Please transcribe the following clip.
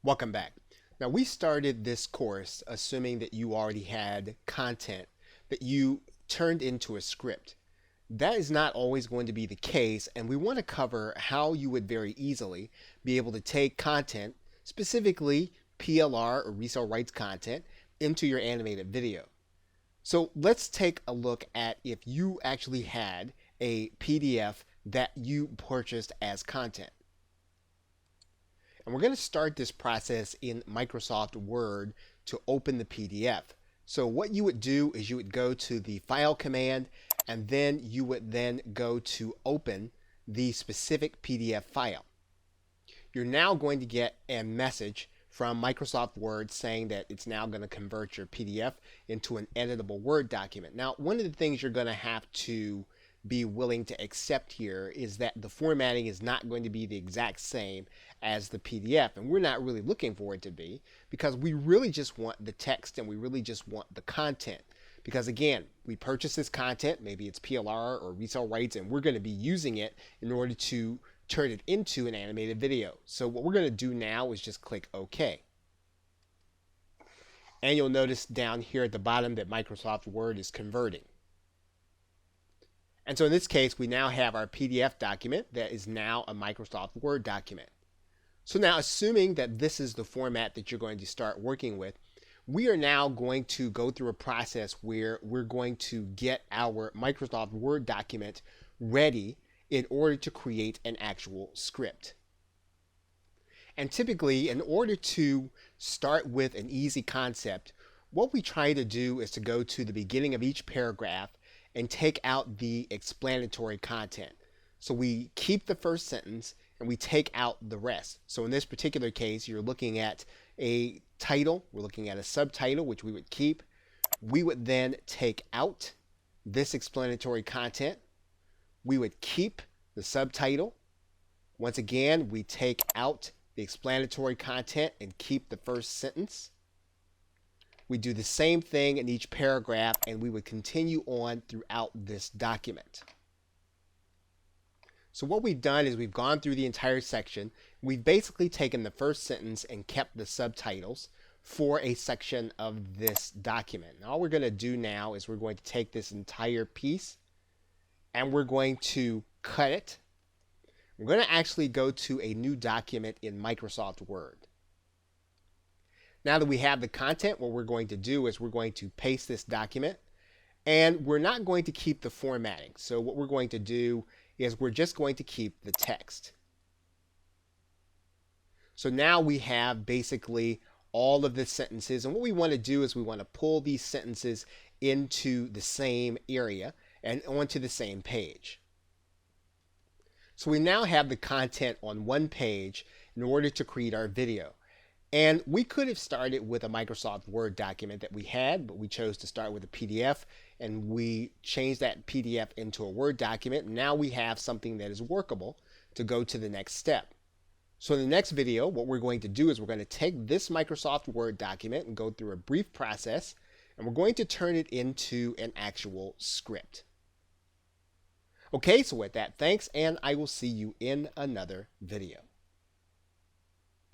Welcome back. Now, we started this course assuming that you already had content that you turned into a script. That is not always going to be the case, and we want to cover how you would very easily be able to take content, specifically PLR or resale rights content, into your animated video. So let's take a look at if you actually had a PDF that you purchased as content. And we're going to start this process in Microsoft Word to open the PDF. So what you would do is you would go to the File command, and then you would then go to open the specific PDF file. You're now going to get a message from Microsoft Word saying that it's now going to convert your PDF into an editable Word document. Now, one of the things you're going to have to be willing to accept here is that the formatting is not going to be the exact same as the PDF, and we're not really looking for it to be, because we really just want the text and we really just want the content. Because again, we purchase this content, maybe it's PLR or resale rights, and we're going to be using it in order to turn it into an animated video. So what we're going to do now is just click OK. And you'll notice down here at the bottom that Microsoft Word is converting. And so in this case, we now have our PDF document that is now a Microsoft Word document. So now, assuming that this is the format that you're going to start working with, we are now going to go through a process where we're going to get our Microsoft Word document ready in order to create an actual script. And typically, in order to start with an easy concept, what we try to do is to go to the beginning of each paragraph and take out the explanatory content. So we keep the first sentence and we take out the rest. So in this particular case, you're looking at a title, we're looking at a subtitle, which we would keep. We would then take out this explanatory content. We would keep the subtitle. Once again, we take out the explanatory content and keep the first sentence. We do the same thing in each paragraph, and we would continue on throughout this document. So what we've done is we've gone through the entire section. We've basically taken the first sentence and kept the subtitles for a section of this document. And all we're going to do now is we're going to take this entire piece and we're going to cut it. We're going to actually go to a new document in Microsoft Word. Now that we have the content, what we're going to do is we're going to paste this document, and we're not going to keep the formatting. So what we're going to do is we're just going to keep the text. So now we have basically all of the sentences, and what we want to do is we want to pull these sentences into the same area and onto the same page. So we now have the content on one page in order to create our video. And we could have started with a Microsoft Word document that we had, but we chose to start with a PDF, and we changed that PDF into a Word document. Now we have something that is workable to go to the next step. So in the next video, what we're going to do is we're going to take this Microsoft Word document and go through a brief process, and we're going to turn it into an actual script. Okay, so with that, thanks, and I will see you in another video.